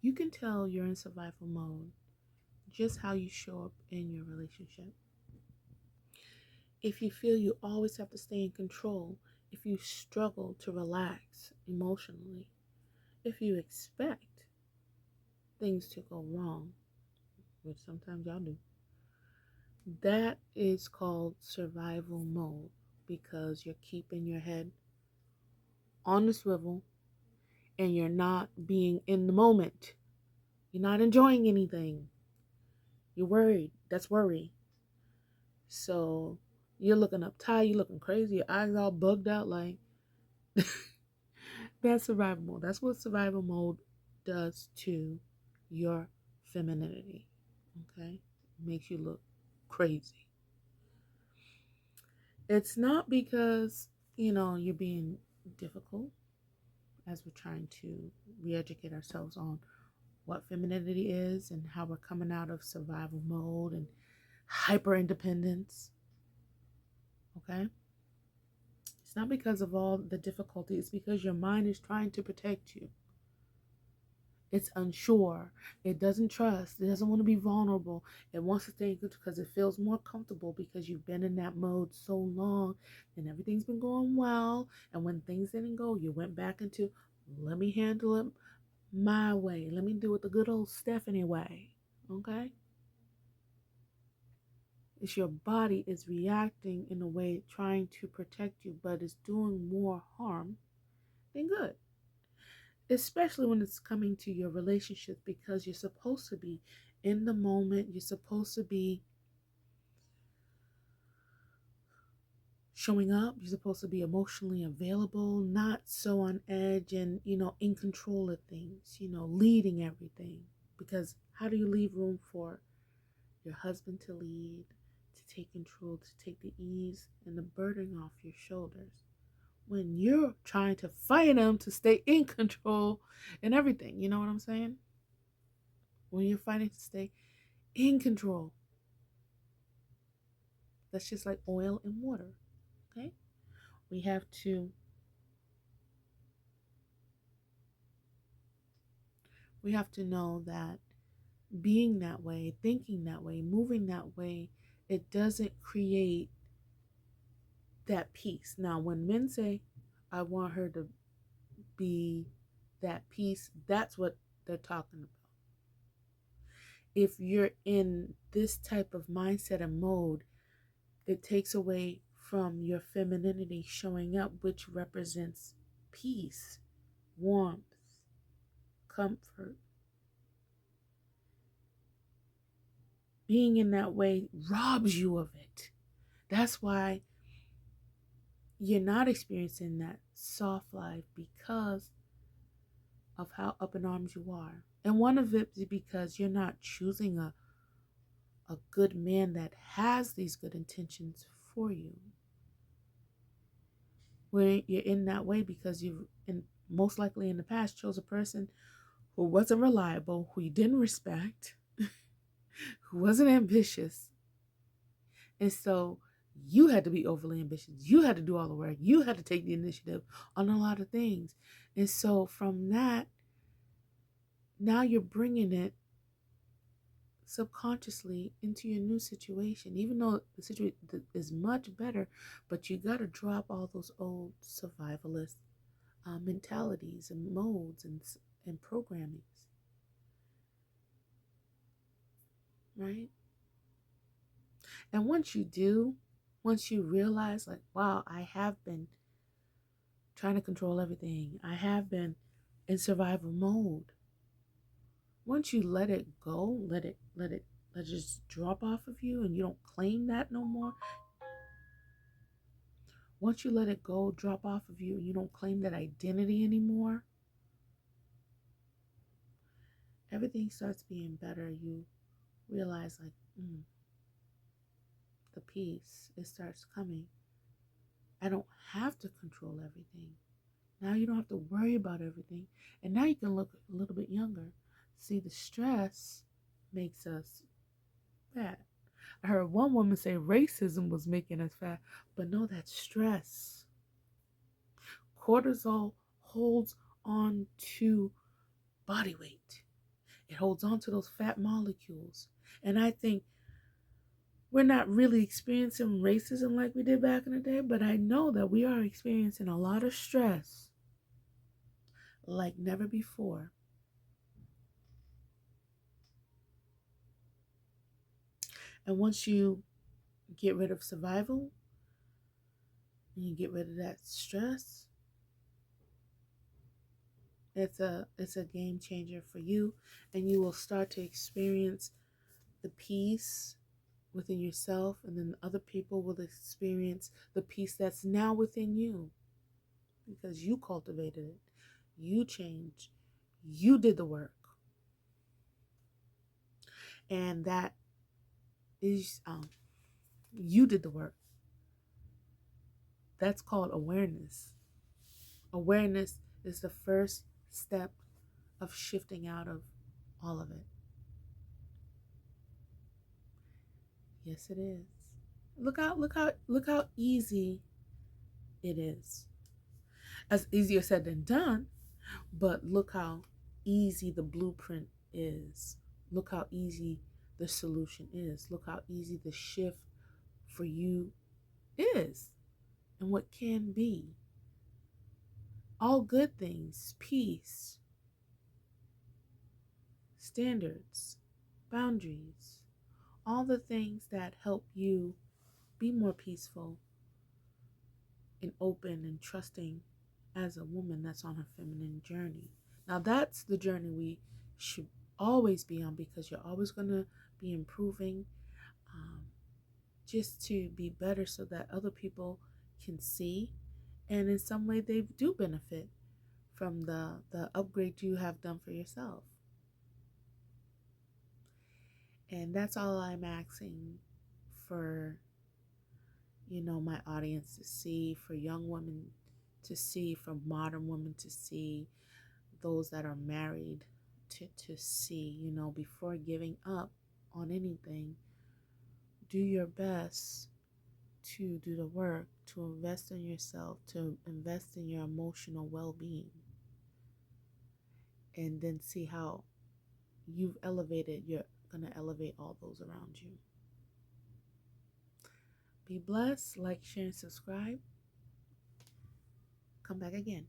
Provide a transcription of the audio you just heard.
You can tell you're in survival mode just how you show up in your relationship. If you feel you always have to stay in control, if you struggle to relax emotionally, if you expect things to go wrong, which sometimes y'all do, that is called survival mode because you're keeping your head on the swivel and you're not being in the moment. You're not enjoying anything. You're worried. That's worry. So you're looking uptight, you're looking crazy, your eyes all bugged out like that's survival mode. That's what survival mode does to your femininity. Okay? It makes you look crazy. It's not because, you're being difficult as we're trying to re-educate ourselves on what femininity is and how we're coming out of survival mode and hyper independence. Okay? It's not because of all the difficulty, it's because your mind is trying to protect you. It's unsure. It doesn't trust. It doesn't want to be vulnerable. It wants to stay good because it feels more comfortable because you've been in that mode so long and everything's been going well. And when things didn't go, you went back into, let me handle it my way. Let me do it the good old Stephanie way. Okay? It's your body is reacting in a way trying to protect you, but it's doing more harm than good. Especially when it's coming to your relationship because you're supposed to be in the moment. You're supposed to be showing up. You're supposed to be emotionally available, not so on edge and, in control of things, leading everything. Because how do you leave room for your husband to lead, to take control, to take the ease and the burden off your shoulders? When you're trying to fight him to stay in control and everything. You know what I'm saying? When you're fighting to stay in control. That's just like oil and water. Okay? We have to know that being that way, thinking that way, moving that way, it doesn't create that peace. Now, when men say, I want her to be that peace, that's what they're talking about. If you're in this type of mindset and mode, it takes away from your femininity showing up, which represents peace, warmth, comfort. Being in that way robs you of it. That's why you're not experiencing that soft life because of how up in arms you are. And one of it is because you're not choosing a good man that has these good intentions for you. Where you're in that way because you've, and most likely in the past, chose a person who wasn't reliable, who you didn't respect, who wasn't ambitious. And so you had to be overly ambitious. You had to do all the work. You had to take the initiative on a lot of things. And so from that, now you're bringing it subconsciously into your new situation, even though the situation is much better, but you got to drop all those old survivalist mentalities and modes and programmings, right? And once you realize, like, wow, I have been trying to control everything, I have been in survival mode. Once you let it go, let it just drop off of you and you don't claim that no more. Once you let it go, drop off of you, and you don't claim that identity anymore, everything starts being better. You realize, like, the peace, it starts coming. I don't have to control everything. Now you don't have to worry about everything. And now you can look a little bit younger. See, the stress makes us fat. I heard one woman say racism was making us fat, but no, that's stress. Cortisol holds on to body weight. It holds on to those fat molecules. And I think we're not really experiencing racism like we did back in the day, but I know that we are experiencing a lot of stress like never before. And once you get rid of survival and you get rid of that stress, it's a game changer for you, and you will start to experience the peace within yourself, and then other people will experience the peace that's now within you because you cultivated it, you changed, you did the work. And that is you did the work. That's called awareness. Awareness is the first step of shifting out of all of it. Yes, it is. Look how easy it is. As easier said than done, but look how easy the blueprint is. Look how easy the solution is. Look how easy the shift for you is and what can be. All good things, peace, standards, boundaries, all the things that help you be more peaceful and open and trusting as a woman that's on her feminine journey. Now, that's the journey we should always be on, because you're always going to be improving, um, just to be better so that other people can see, and in some way they do benefit from the upgrade you have done for yourself. And that's all I'm asking for, my audience to see, for young women to see, for modern women to see, those that are married to see, before giving up on anything, do your best to do the work, to invest in yourself, to invest in your emotional well-being, and then see how you've elevated, you're going to elevate all those around you. Be blessed, like, share, and subscribe. Come back again.